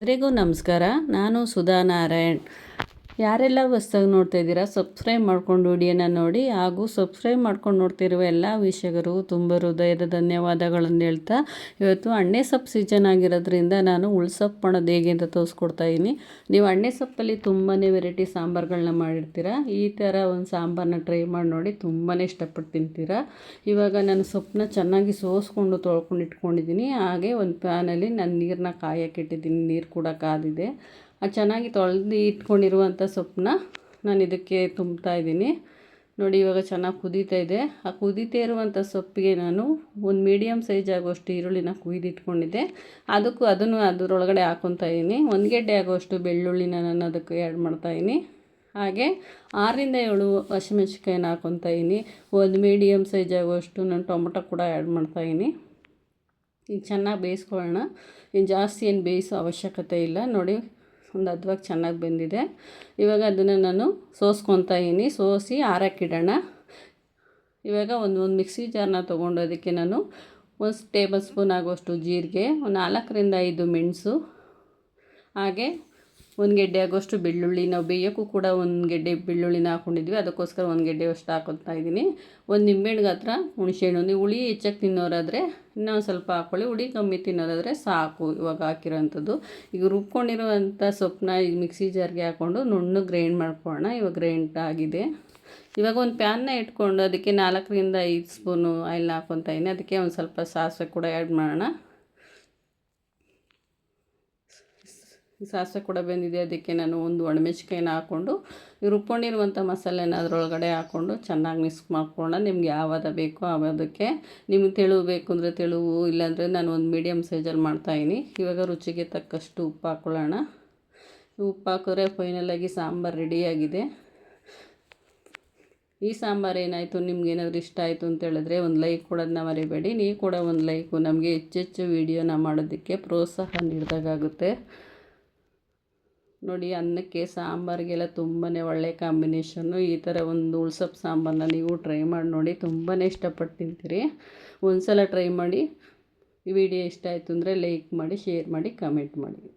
ಎಲ್ಲರಿಗೂ ನಮಸ್ಕಾರ. ನಾನು ಸುಧಾ ನಾರಾಯಣ್. ಯಾರೆಲ್ಲ ಹೊಸ್ದಾಗಿ ನೋಡ್ತಾ ಇದ್ದೀರಾ ಸಬ್ಸ್ಕ್ರೈಬ್ ಮಾಡ್ಕೊಂಡು ವಿಡಿಯೋನ ನೋಡಿ, ಹಾಗೂ ಸಬ್ಸ್ಕ್ರೈಬ್ ಮಾಡ್ಕೊಂಡು ನೋಡ್ತಿರುವ ಎಲ್ಲ ವೀಕ್ಷಕರು ತುಂಬ ಹೃದಯದ ಧನ್ಯವಾದಗಳನ್ನು ಹೇಳ್ತಾ, ಇವತ್ತು ಅಣ್ಣೆ ಸೊಪ್ಪು ಸೀಸನ್ ಆಗಿರೋದ್ರಿಂದ ನಾನು ಉಳ್ಸೊಪ್ಪು ಮಾಡೋದು ಹೇಗೆ ಅಂತ ತೋರಿಸ್ಕೊಡ್ತಾ ಇದ್ದೀನಿ. ನೀವು ಅಣ್ಣೆ ಸೊಪ್ಪಲ್ಲಿ ತುಂಬಾ ವೆರೈಟಿ ಸಾಂಬಾರುಗಳನ್ನ ಮಾಡಿರ್ತೀರ. ಈ ಥರ ಒಂದು ಸಾಂಬಾರನ್ನ ಟ್ರೈ ಮಾಡಿ ನೋಡಿ, ತುಂಬಾ ಇಷ್ಟಪಟ್ಟು ತಿಂತೀರಾ. ಇವಾಗ ನಾನು ಸೊಪ್ಪನ್ನ ಚೆನ್ನಾಗಿ ಸೋಸ್ಕೊಂಡು ತೊಳ್ಕೊಂಡು ಇಟ್ಕೊಂಡಿದ್ದೀನಿ. ಹಾಗೆ ಒಂದು ಪ್ಯಾನಲ್ಲಿ ನಾನು ನೀರನ್ನ ಕಾಯಕ್ಕೆ ಇಟ್ಟಿದ್ದೀನಿ. ನೀರು ಕೂಡ ಕಾದಿದೆ. ಚೆನ್ನಾಗಿ ತೊಳೆದು ಇಟ್ಕೊಂಡಿರುವಂಥ ಸೊಪ್ಪನ್ನ ನಾನು ಇದಕ್ಕೆ ತುಂಬ್ತಾ ಇದ್ದೀನಿ. ನೋಡಿ, ಇವಾಗ ಚೆನ್ನಾಗಿ ಕುದೀತಾ ಇದೆ. ಆ ಕುದೀತಾ ಇರುವಂಥ ಸೊಪ್ಪಿಗೆ ನಾನು ಒಂದು ಮೀಡಿಯಮ್ ಸೈಜ್ ಆಗುವಷ್ಟು ಈರುಳ್ಳಿನ ಕುಯ್ದಿಟ್ಕೊಂಡಿದ್ದೆ. ಅದನ್ನು ಅದರೊಳಗಡೆ ಹಾಕ್ಕೊತಾ ಇದ್ದೀನಿ. ಒಂದು ಗೆಡ್ಡೆ ಆಗುವಷ್ಟು ಬೆಳ್ಳುಳ್ಳಿನ ನಾನು ಅದಕ್ಕೆ ಆ್ಯಡ್ ಮಾಡ್ತಾಯಿದ್ದೀನಿ. ಹಾಗೆ 6-7 ಹಸಿಮೆಣ್ಸಿನ್ಕಾಯಿನ ಹಾಕ್ಕೊತಾ ಇದ್ದೀನಿ. ಒಂದು ಮೀಡಿಯಮ್ ಸೈಜ್ ಆಗುವಷ್ಟು ನಾನು ಟೊಮೊಟೊ ಕೂಡ ಆ್ಯಡ್ ಮಾಡ್ತಾಯಿದ್ದೀನಿ. ಈಗ ಚೆನ್ನಾಗಿ ಬೇಯಿಸ್ಕೊಳ್ಳೋಣ. ಜಾಸ್ತಿ ಏನು ಬೇಯಿಸೋ ಅವಶ್ಯಕತೆ ಇಲ್ಲ. ನೋಡಿ, ಒಂದು ಹದವಾಗಿ ಚೆನ್ನಾಗಿ ಬೆಂದಿದೆ. ಇವಾಗ ಅದನ್ನು ನಾನು ಸೋಸ್ಕೊತಾ ಇದ್ದೀನಿ. ಸೋಸಿ ಆರಕ್ಕಿಡೋಣ. ಇವಾಗ ಒಂದು ಮಿಕ್ಸಿ ಜಾರನ್ನ ತೊಗೊಂಡು ಅದಕ್ಕೆ ನಾನು 1 ಟೇಬಲ್ ಸ್ಪೂನ್ ಆಗುವಷ್ಟು ಜೀರಿಗೆ, 4-5 ಮೆಣಸು, ಹಾಗೆ 1 ಗೆಡ್ಡೆ ಆಗುವಷ್ಟು ಬೆಳ್ಳುಳ್ಳಿ. ನಾವು ಬೇಯೋಕ್ಕೂ ಕೂಡ 1 ಗೆಡ್ಡೆ ಬೆಳ್ಳುಳ್ಳಿನ ಹಾಕ್ಕೊಂಡಿದ್ವಿ, ಅದಕ್ಕೋಸ್ಕರ 1 ಗೆಡ್ಡೆಯಷ್ಟು ಹಾಕ್ಕೊತಾ ಇದ್ದೀನಿ. 1 ನಿಂಬೆಹಣ್ಣು ಗಾತ್ರ ಹುಣಸೆಹಣ್ಣು. ನೀವು ಹುಳಿ ಹೆಚ್ಚಾಗಿ ತಿನ್ನೋರಾದರೆ ಇನ್ನೊಂದು ಸ್ವಲ್ಪ ಹಾಕ್ಕೊಳ್ಳಿ, ಹುಳಿ ಕಮ್ಮಿ ತಿನ್ನೋದಾದರೆ ಸಾಕು ಇವಾಗ ಹಾಕಿರೋಂಥದ್ದು. ಈಗ ರುಬ್ಕೊಂಡಿರುವಂಥ ಸೊಪ್ಪನ್ನ ಈಗ ಮಿಕ್ಸಿ ಜಾರ್ಗೆ ಹಾಕ್ಕೊಂಡು ನುಣ್ಣಗೆ ಗ್ರೈಂಡ್ ಮಾಡ್ಕೊಳ್ಳೋಣ. ಇವಾಗ ಗ್ರೈಂಡ್ ಆಗಿದೆ. ಇವಾಗ ಒಂದು ಪ್ಯಾನ್ನ ಇಟ್ಕೊಂಡು ಅದಕ್ಕೆ 4-5 ಸ್ಪೂನು ಆಯಿಲ್ನ ಹಾಕ್ಕೊತಾ ಇದ್ದೀನಿ. ಅದಕ್ಕೆ ಒಂದು ಸ್ವಲ್ಪ ಸಾಸಿವೆ ಕೂಡ ಆ್ಯಡ್ ಮಾಡೋಣ. ಸಾಸಿವೆ ಕೂಡ ಬೆಂದಿದೆ. ಅದಕ್ಕೆ ನಾನು ಒಂದು ಒಣಮೆಣ್ಸಿನ್ಕಾಯಿನ ಹಾಕ್ಕೊಂಡು ರುಬ್ಕೊಂಡಿರುವಂಥ ಮಸಾಲೆನ ಅದರೊಳಗಡೆ ಹಾಕ್ಕೊಂಡು ಚೆನ್ನಾಗಿ ಮಿಕ್ಸ್ ಮಾಡ್ಕೊಳ್ಳೋಣ. ನಿಮ್ಗೆ ಯಾವುದು ಬೇಕೋ ಅದಕ್ಕೆ. ನಿಮ್ಗೆ ತೆಳು ಬೇಕು ಅಂದರೆ ತೆಳುವು, ಇಲ್ಲಾಂದರೆ ನಾನು ಒಂದು ಮೀಡಿಯಮ್ ಸೈಜಲ್ಲಿ ಮಾಡ್ತಾಯಿದ್ದೀನಿ. ಇವಾಗ ರುಚಿಗೆ ತಕ್ಕಷ್ಟು ಉಪ್ಪು ಹಾಕ್ಕೊಳ್ಳೋಣ. ಉಪ್ಪು ಹಾಕಿದ್ರೆ ಫೈನಲಾಗಿ ಸಾಂಬಾರು ರೆಡಿಯಾಗಿದೆ. ಈ ಸಾಂಬಾರು ಏನಾಯಿತು, ನಿಮ್ಗೇನಾದರೂ ಇಷ್ಟ ಆಯಿತು ಅಂತ ಹೇಳಿದ್ರೆ ಒಂದು ಲೈಕ್ ಕೊಡೋದನ್ನ ಮರಿಬೇಡಿ. ನೀವು ಕೂಡ ಒಂದು ಲೈಕು ನಮಗೆ ಹೆಚ್ಚೆಚ್ಚು ವೀಡಿಯೋನ ಮಾಡೋದಕ್ಕೆ ಪ್ರೋತ್ಸಾಹ ನೀಡಿದಾಗುತ್ತೆ. ನೋಡಿ, ಅನ್ನಕ್ಕೆ ಸಾಂಬಾರಿಗೆಲ್ಲ ತುಂಬಾ ಒಳ್ಳೆ ಕಾಂಬಿನೇಷನ್ನು. ಈ ಥರ ಒಂದು ಉಳ್ಸೊಪ್ಪು ಸಾಂಬಾರನ್ನ ನೀವು ಟ್ರೈ ಮಾಡಿ ನೋಡಿ, ತುಂಬಾ ಇಷ್ಟಪಟ್ಟು ತಿಂತೀರಿ. ಒಂದು ಸಲ ಟ್ರೈ ಮಾಡಿ. ಈ ವಿಡಿಯೋ ಇಷ್ಟ ಆಯಿತು ಅಂದರೆ ಲೈಕ್ ಮಾಡಿ, ಶೇರ್ ಮಾಡಿ, ಕಮೆಂಟ್ ಮಾಡಿ.